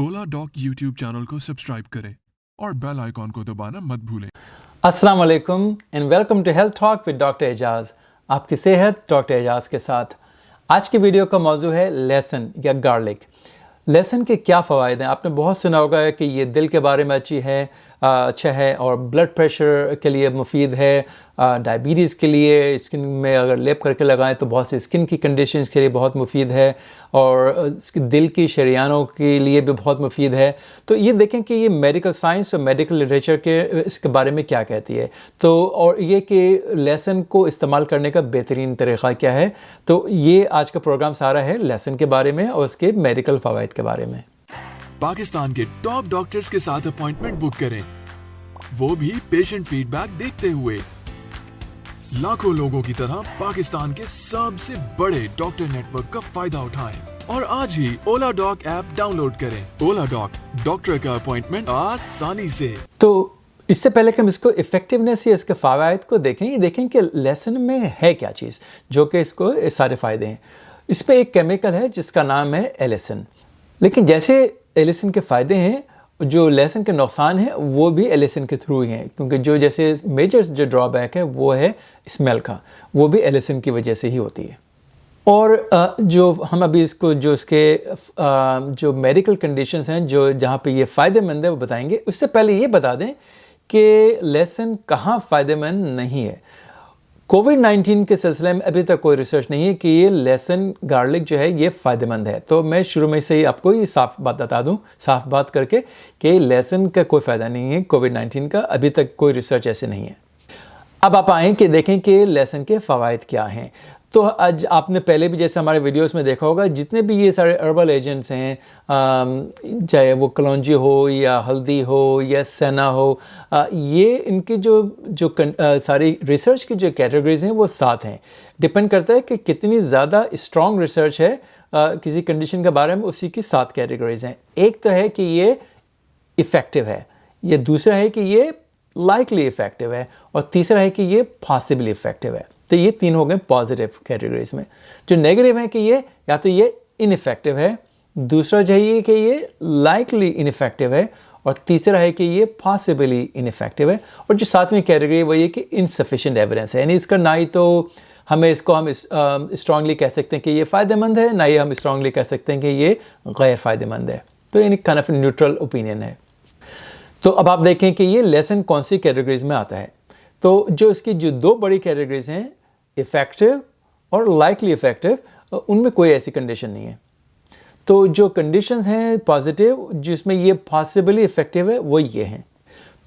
oladoc YouTube channel को subscribe करें और बेल आइकॉन को दबाना मत भूलें। अस्सलाम वालेकुम and welcome to health talk with doctor Ejaz. आपकी सेहत डॉक्टर एजाज के साथ। आज की वीडियो का मौजू है लहसुन या गार्लिक। लहसुन के क्या फ़वाइद हैं? आपने बहुत सुना होगा कि ये दिल के बारे में अच्छा है और ब्लड प्रेशर के लिए मुफीद है, डायबिटीज़ के लिए स्किन में अगर लेप करके लगाएं तो बहुत सी स्किन की कंडीशंस के लिए बहुत मुफीद है और दिल की शरियानों के लिए भी बहुत मुफीद है। तो ये देखें कि ये मेडिकल साइंस और मेडिकल लिटरेचर के इसके बारे में क्या कहती है। तो और ये कि लहसुन को इस्तेमाल करने का बेहतरीन तरीक़ा क्या है। तो ये आज का प्रोग्राम सारा है लहसुन के बारे में और उसके मेडिकल फ़वाइद के बारे में। पाकिस्तान के टॉप डॉक्टर्स के साथ अपॉइंटमेंट बुक करें, वो भी पेशेंट फीडबैक देखते हुए। लाखों लोगों की तरह पाकिस्तान के सबसे बड़े डॉक्टर नेटवर्क का फायदा उठाएं और आज ही oladoc ऐप डाउनलोड करें। oladoc, डॉक्टर का अपॉइंटमेंट आसानी से। तो इससे पहले कि हम इसको इफ़ेक्टिवनेस या इसके फ़वाइद को देखें, ये देखें कि लहसुन में है क्या चीज़ जो कि इसको सारे फ़ायदे हैं। इस पर एक केमिकल है जिसका नाम है एलिसिन। लेकिन जैसे एलिसिन के फ़ायदे हैं, जो लहसुन के नुकसान हैं वो भी एलिसिन के थ्रू ही हैं, क्योंकि जो जैसे मेजर जो ड्रॉबैक है वो है स्मेल का, वो भी एलिसिन की वजह से ही होती है। और जो हम अभी इसको जो इसके जो मेडिकल कंडीशंस हैं जो जहाँ पे ये फ़ायदेमंद है वो बताएंगे। उससे पहले ये बता दें कि लहसुन कहाँ फ़ायदेमंद नहीं है। कोविड-19 के सिलसिले में अभी तक कोई रिसर्च नहीं है कि ये लहसुन गार्लिक जो है ये फ़ायदेमंद है। तो मैं शुरू में से ही आपको ये साफ बात बता दूं, साफ बात करके कि लहसुन का कोई फ़ायदा नहीं है कोविड-19 का, अभी तक कोई रिसर्च ऐसे नहीं है। अब आप आएँ कि देखें कि लहसुन के फ़वाइद क्या हैं। तो आज आपने पहले भी जैसे हमारे वीडियोस में देखा होगा, जितने भी ये सारे हर्बल एजेंट्स हैं, चाहे वो कलौंजी हो या हल्दी हो या सना हो, ये इनकी जो सारी रिसर्च की जो कैटेगरीज हैं वो 7 हैं। डिपेंड करता है कि कितनी ज़्यादा स्ट्रॉन्ग रिसर्च है किसी कंडीशन के बारे में, उसी की 7 कैटेगरीज हैं। एक तो है कि ये इफ़ेक्टिव है, ये दूसरा है कि ये लाइकली इफ़ेक्टिव है और तीसरा है कि ये पॉसिबली इफ़ेक्टिव है। तो ये 3 हो गए पॉजिटिव कैटेगरीज में। जो नेगेटिव है कि ये या तो ये इनइफेक्टिव है, दूसरा चाहिए कि ये लाइकली इनइफेक्टिव है और तीसरा है कि ये पॉसिबली इनइफेक्टिव है। और जो 7वीं कैटेगरी है वो ये कि इनसफिशिएंट एविडेंस है, यानी इसका ना ही तो हम स्ट्रांगली कह सकते हैं कि ये फ़ायदेमंद है, ना ही हम स्ट्रांगली कह सकते हैं कि ये गैर फ़ायदेमंद है। तो यानी काइंड ऑफ न्यूट्रल ओपिनियन है। तो अब आप देखें कि ये लहसुन कौन सी कैटेगरीज में आता है। तो जो इसकी जो 2 बड़ी कैटेगरीज हैं, इफ़ेक्टिव और लाइकली इफ़ेक्टिव, उनमें कोई ऐसी कंडीशन नहीं है। तो जो कंडीशंस हैं पॉजिटिव जिसमें ये पॉसिबली इफ़ेक्टिव है वो ये हैं।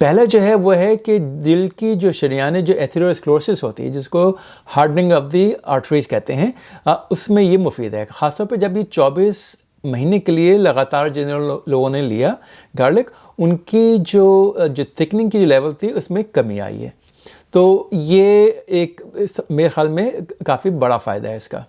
पहला जो है वो है कि दिल की जो शरियानें जो एथेरोस्क्लेरोसिस होती है, जिसको हार्डनिंग ऑफ द आर्टरीज कहते हैं, उसमें ये मुफीद है। ख़ासतौर पर जब ये 24 महीने के लिए लगातार जिन लोगों ने लिया गार्लिक, उनकी जो थिकनिंग की जो लेवल थी उसमें कमी आई है। तो ये एक मेरे ख्याल में काफ़ी बड़ा फ़ायदा है इसका।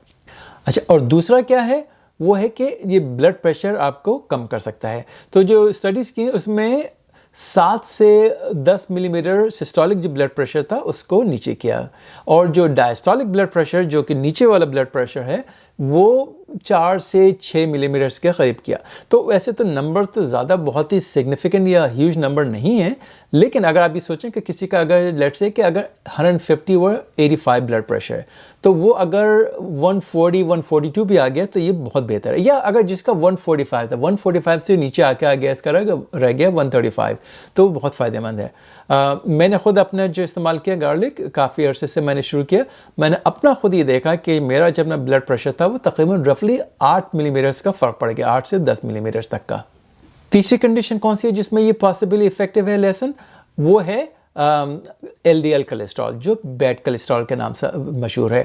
अच्छा, और दूसरा क्या है वो है कि ये ब्लड प्रेशर आपको कम कर सकता है। तो जो स्टडीज़ की उसमें 7 से 10 मिलीमीटर सिस्टोलिक जो ब्लड प्रेशर था उसको नीचे किया, और जो डायस्टोलिक ब्लड प्रेशर जो कि नीचे वाला ब्लड प्रेशर है वो 4 से 6 मिलीमीटर्स के करीब किया। तो वैसे तो नंबर तो ज़्यादा बहुत ही सिग्निफिकेंट या ह्यूज नंबर नहीं है, लेकिन अगर आप ये सोचें कि किसी का अगर लेट्स से कि अगर 150 व 85 ब्लड प्रेशर है, तो वो अगर 140 142 भी आ गया तो ये बहुत बेहतर है। या अगर जिसका 145 था, 145 से नीचे आके आ गया, इसका रह गया 135, तो बहुत फ़ायदेमंद है। मैंने ख़ुद अपना जो इस्तेमाल किया गार्लिक, काफ़ी अरसे से मैंने शुरू किया, मैंने अपना ख़ुद ये देखा कि मेरा जब ना ब्लड प्रेशर था वो तकरीबन रफली 8 मिलीमीटर्स का फ़र्क पड़ गया, 8 से 10 मिलीमीटर्स तक का। तीसरी कंडीशन कौन सी है जिसमें ये पॉसिबली इफ़ेक्टिव है लहसुन, वो है LDL कोलेस्ट्रॉल, जो बैड कोलेस्ट्रॉल के नाम से मशहूर है।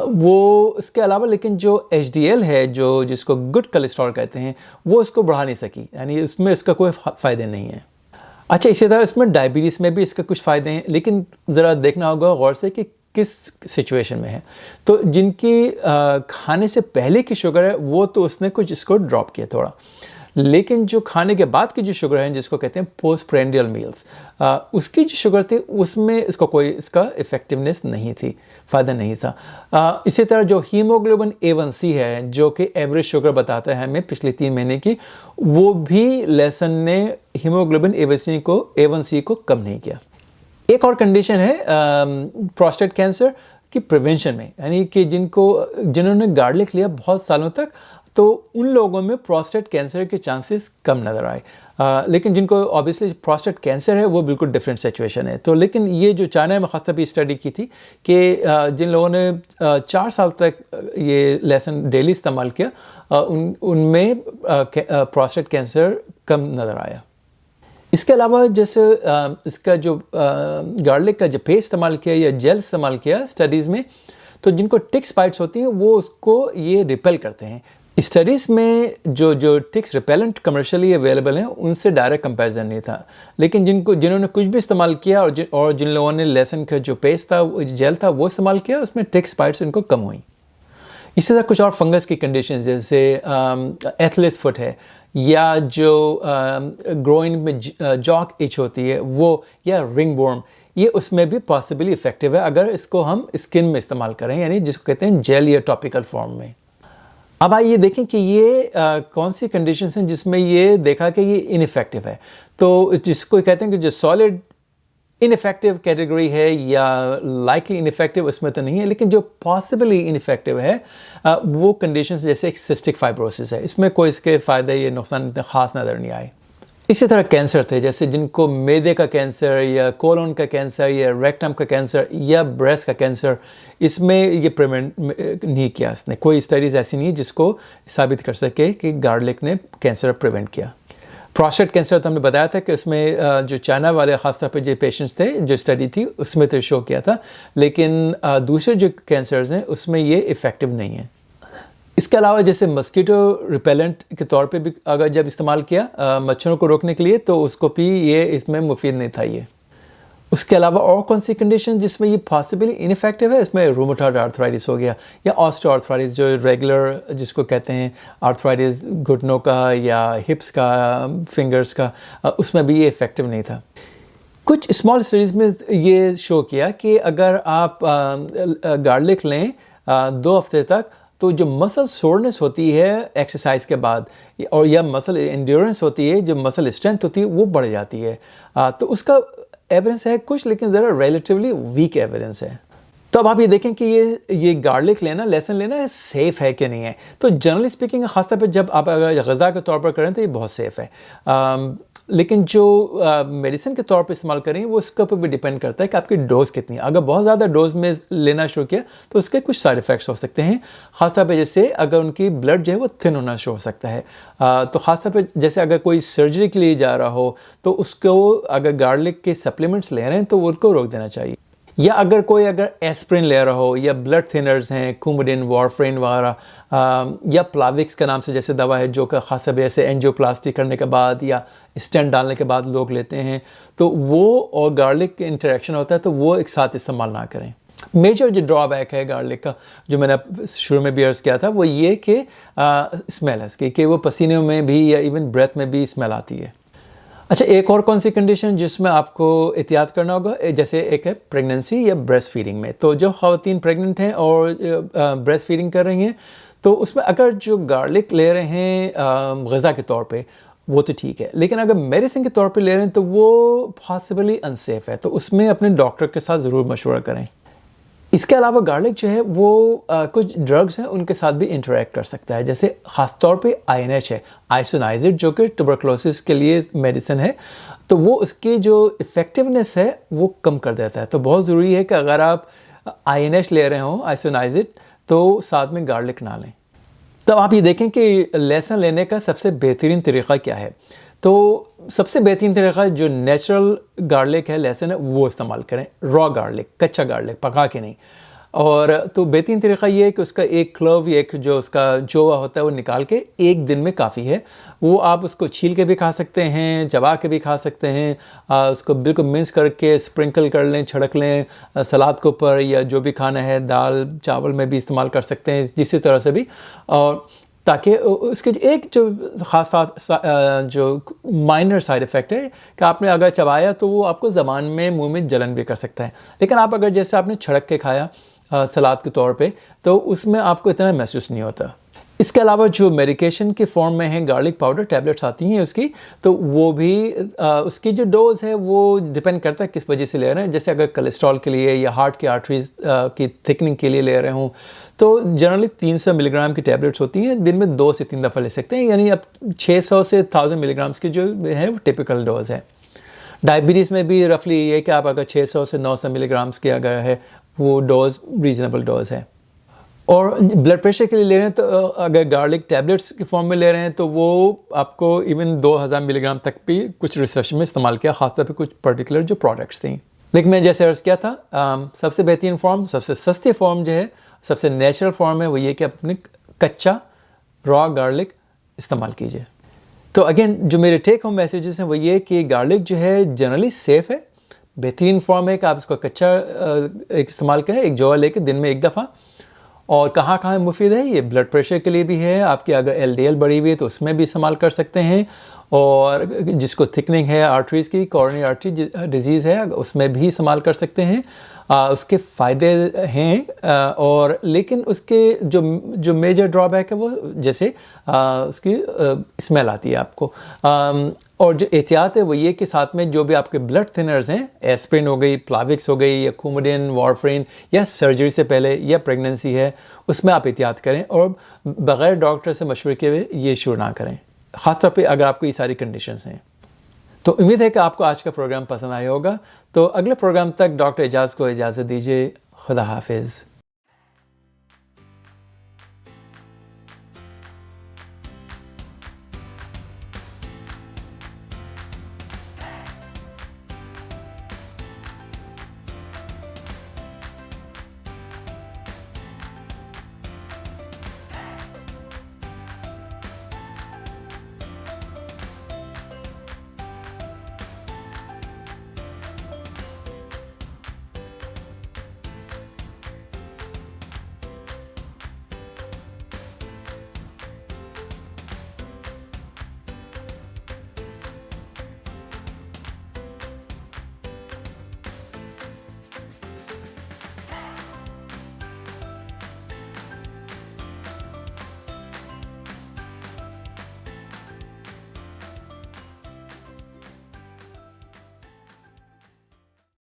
वो इसके अलावा लेकिन जो HDL है, जो जिसको गुड कोलेस्ट्रॉल कहते हैं, वो उसको बढ़ा नहीं सकी, यानी उसमें इसका कोई फ़ायदे नहीं है। अच्छा, इसी तरह इसमें डायबिटीज़ में भी इसके कुछ फ़ायदे हैं, लेकिन ज़रा देखना होगा गौर से कि किस सिचुएशन में है। तो जिनकी खाने से पहले की शुगर है वो तो उसने कुछ इसको ड्रॉप किया थोड़ा, लेकिन जो खाने के बाद की जो शुगर है जिसको कहते हैं पोस्ट प्रेंडियल मील्स, उसकी जो शुगर थी उसमें इसको कोई इसका इफ़ेक्टिवनेस नहीं थी, फ़ायदा नहीं था। इसी तरह जो हीमोग्लोबिन A1C है जो कि एवरेज शुगर बताता है हमें पिछले 3 महीने की, वो भी लहसुन ने हीमोग्लोबिन A1C को कम नहीं किया। एक और कंडीशन है प्रोस्टेट कैंसर की प्रिवेंशन में, यानी कि जिन्होंने गार्लिक लिया बहुत सालों तक, तो उन लोगों में प्रोस्टेट कैंसर के चांसेस कम नज़र आए। लेकिन जिनको ऑब्वियसली प्रोस्टेट कैंसर है वो बिल्कुल डिफरेंट सिचुएशन है। तो लेकिन ये जो चाइना में खास तौर पर स्टडी की थी कि जिन लोगों ने 4 साल तक ये लहसुन डेली इस्तेमाल किया, उनमें प्रोस्टेट कैंसर कम नज़र आया। इसके अलावा जैसे इसका जो गार्लिक का जो पेस्ट इस्तेमाल किया या जेल इस्तेमाल किया स्टडीज़ में, तो जिनको टिक्स बाइट्स होती हैं वो उसको ये रिपेल करते हैं। स्टडीज़ में जो टिक्स रिपेलेंट कमर्शियली अवेलेबल हैं उनसे डायरेक्ट कंपैरिजन नहीं था, लेकिन जिन्होंने कुछ भी इस्तेमाल किया और जिन लोगों ने लहसुन का जो पेस्ट था, जेल था, वो इस्तेमाल किया, उसमें टिक्स बाइट्स इनको कम हुई। इसी तरह कुछ और फंगस की कंडीशन जैसे एथलेट फुट है, या जो ग्रोइन में जॉक इच होती है वो, या रिंग वर्म, ये उसमें भी पॉसिबली इफेक्टिव है अगर इसको हम स्किन में इस्तेमाल करें, यानी जिसको कहते हैं जेल या टॉपिकल फॉर्म में। अब आइए देखें कि ये कौन सी कंडीशंस हैं जिसमें ये देखा कि ये इनइफेक्टिव है। तो जिसको कहते हैं कि जो सॉलिड इनइफेक्टिव कैटेगरी है या लाइकली इनइफेक्टिव, उसमें तो नहीं है, लेकिन जो पॉसिबली इनइफेक्टिव है वो कंडीशंस जैसे एक सिस्टिक फाइब्रोसिस है, इसमें कोई इसके फ़ायदे या नुकसान इतने ख़ास नज़र नहीं आए। इसी तरह कैंसर थे, जैसे जिनको मैदे का कैंसर या कोलन का कैंसर या रेक्टम का कैंसर या ब्रेस्ट का कैंसर, इसमें ये प्रिवेंट नहीं किया इसने। कोई स्टडीज़ ऐसी नहीं जिसको साबित कर सके कि गार्लिक ने कैंसर प्रिवेंट किया। प्रोस्टेट कैंसर तो हमने बताया था कि उसमें जो चाइना वाले ख़ासतौर पर जो पेशेंट्स थे, जो स्टडी थी उसमें तो शो किया था, लेकिन दूसरे जो कैंसर्स हैं उसमें ये इफ़ेक्टिव नहीं है। इसके अलावा जैसे मस्कीटो रिपेलेंट के तौर पे भी अगर जब इस्तेमाल किया मच्छरों को रोकने के लिए, तो उसको भी ये इसमें मुफीद नहीं था ये। उसके अलावा और कौन सी कंडीशन जिसमें ये पॉसिबली इनइफेक्टिव है, इसमें रूमेटॉइड आर्थराइटिस हो गया या ऑस्टियोआर्थराइटिस, जो रेगुलर जिसको कहते हैं आर्थराइटिस घुटनों का या हिप्स का, फिंगर्स का, उसमें भी ये इफ़ेक्टिव नहीं था। कुछ स्मॉल स्टडीज़ में ये शो किया कि अगर आप गार्लिक लें 2 हफ्ते तक, तो जो मसल सोरनेस होती है एक्सरसाइज के बाद, और या मसल एंड्योरेंस होती है, जो मसल स्ट्रेंथ होती है, वो बढ़ जाती है। तो उसका एविडेंस है कुछ, लेकिन ज़रा रिलेटिवली वीक एविडेंस है। तो अब आप ये देखें कि ये गार्लिक लेना, लहसुन लेना है सेफ़ है कि नहीं है। तो जनरली स्पीकिंग ख़ासतौर पर जब आप अगर ग़िज़ा के तौर पर करें तो ये बहुत सेफ़ है, लेकिन जो मेडिसिन के तौर पर इस्तेमाल करें वो उसके ऊपर भी डिपेंड करता है कि आपकी डोज़ कितनी है। अगर बहुत ज़्यादा डोज़ में लेना शुरू किया तो उसके कुछ साइड इफ़ेक्ट्स हो सकते हैं, ख़ासतौर पर जैसे अगर उनकी ब्लड जो है वो थिन होना शुरू हो सकता है। तो ख़ासतौर पर जैसे अगर कोई सर्जरी के लिए जा रहा हो तो उसको अगर गार्लिक के सप्लीमेंट्स ले रहे हैं तो उनको रोक देना चाहिए। या अगर एस्प्रिन ले रहा हो, या ब्लड थिनर्स हैं, कुमोडिन, वारफेरिन वगैरह, या प्लाविक्स के नाम से जैसे दवा है जो कि ख़ास तौर जैसे एंजियोप्लास्टी करने के बाद या स्टेंट डालने के बाद लोग लेते हैं, तो वो और गार्लिक के इंटरेक्शन होता है, तो वो एक साथ इस्तेमाल ना करें। मेजर जो ड्रॉबैक है गार्लिक का, जो मैंने शुरू में भी अर्ज़ किया था, वो ये कि स्मेल है इसकी, कि वो पसीने में भी या इवन ब्रेथ में भी स्मेल आती है। अच्छा, एक और कौन सी कंडीशन जिसमें आपको एहतियात करना होगा, जैसे एक है प्रेगनेंसी या ब्रेस्ट फीडिंग में। तो जो ख़वातीन प्रेग्नेंट हैं और ब्रेस्ट फीडिंग कर रही हैं, तो उसमें अगर जो गार्लिक ले रहे हैं ग़िज़ा के तौर पे, वो तो ठीक है, लेकिन अगर मेडिसिन के तौर पे ले रहे हैं तो वो पॉसिबली अनसेफ़ है, तो उसमें अपने डॉक्टर के साथ ज़रूर मशवरा करें। इसके अलावा गार्लिक जो है वो कुछ ड्रग्स हैं उनके साथ भी इंटरेक्ट कर सकता है, जैसे ख़ास तौर पे INH है, आइसोनाइज़ेड, जो कि ट्यूबरकुलोसिस के लिए मेडिसिन है, तो वो उसकी जो इफ़ेक्टिवनेस है वो कम कर देता है। तो बहुत ज़रूरी है कि अगर आप INH ले रहे हों, आइसोनाइज़ेड, तो साथ में गार्लिक ना लें। तो आप ये देखें कि लहसुन लेने का सबसे बेहतरीन तरीक़ा क्या है। तो सबसे बेहतरीन तरीक़ा जो नेचुरल गार्लिक है, लहसुन है, वो इस्तेमाल करें, रॉ गार्लिक, कच्चा गार्लिक, पका के नहीं। और तो बेहतरीन तरीक़ा ये है कि उसका एक क्लव या एक जो उसका जोवा होता है वो निकाल के 1 दिन में काफ़ी है। वो आप उसको छील के भी खा सकते हैं, चबा के भी खा सकते हैं, उसको बिल्कुल मिक्स करके स्प्रिंकल कर लें, छिड़क लें सलाद के ऊपर, या जो भी खाना है दाल चावल में भी इस्तेमाल कर सकते हैं, जिस तरह से भी। और ताकि उसके एक जो ख़ास जो माइनर साइड इफ़ेक्ट है कि आपने अगर चबाया तो वो आपको ज़बान में मुंह में जलन भी कर सकता है, लेकिन आप अगर जैसे आपने छड़क के खाया सलाद के तौर पे तो उसमें आपको इतना महसूस नहीं होता। इसके अलावा जो मेडिकेशन के फॉर्म में है गार्लिक पाउडर टैबलेट्स आती हैं उसकी, तो वो भी उसकी जो डोज है वो डिपेंड करता है किस वजह से ले रहे हैं। जैसे अगर कोलेस्ट्रॉल के लिए या हार्ट की आर्टरीज की थिकनिंग के लिए ले रहे हों तो जनरली 300 मिलीग्राम की टैबलेट्स होती हैं, दिन में 2 से 3 दफ़ा ले सकते हैं, यानी अब 600 से 1000 मिलीग्राम्स की जो है वो टिपिकल डोज है। डायबिटीज़ में भी रफली ये कि आप अगर 600 से 900 मिलीग्राम्स की अगर है वो डोज रीज़नेबल डोज है। और ब्लड प्रेशर के लिए ले रहे हैं तो अगर गार्लिक टैबलेट्स के फॉर्म में ले रहे हैं तो वो आपको इवन 2000 मिलीग्राम तक भी कुछ रिसर्च में इस्तेमाल किया, खासतौर पे कुछ पर्टिकुलर जो प्रोडक्ट्स थी। लेकिन मैं जैसे अर्ज़ किया था सबसे बेहतरीन फॉर्म, सबसे सस्ती फॉर्म जो है, सबसे नेचुरल फॉर्म है वो ये कि आप अपने कच्चा रॉ गार्लिक इस्तेमाल कीजिए। तो अगेन जो मेरे टेक होम मैसेजेस हैं वो ये कि गार्लिक जो है जनरली सेफ़ है, बेहतरीन फॉर्म है कि आप इसको कच्चा इस्तेमाल करें, एक जवा लेकर दिन में 1 दफ़ा। और कहाँ कहाँ मुफीद है, ये ब्लड प्रेशर के लिए भी है, आपकी अगर LDL बढ़ी हुई है तो उसमें भी इस्तेमाल कर सकते हैं, और जिसको थिकनिंग है आर्टरीज़ की, कॉरोनरी आर्टरी डिजीज़ है उसमें भी इस्तेमाल कर सकते हैं। उसके फ़ायदे हैं और लेकिन उसके जो मेजर ड्रॉबैक है वो जैसे उसकी स्मेल आती है आपको, और जो एहतियात है वो ये कि साथ में जो भी आपके ब्लड थिनर्स हैं, एस्प्रिन हो गई, प्लाविक्स हो गई, या कुमोडिन, वारफरिन, या सर्जरी से पहले या प्रेगनेंसी है उसमें आप एहतियात करें और बग़ैर डॉक्टर से मशवरे के ये शुरू ना करें, ख़ासतौर पे अगर आपको ये सारी कंडीशंस हैं। तो उम्मीद है कि आपको आज का प्रोग्राम पसंद आया होगा। तो अगले प्रोग्राम तक डॉक्टर एजाज़ को इजाज़त दीजिए। खुदा हाफिज़।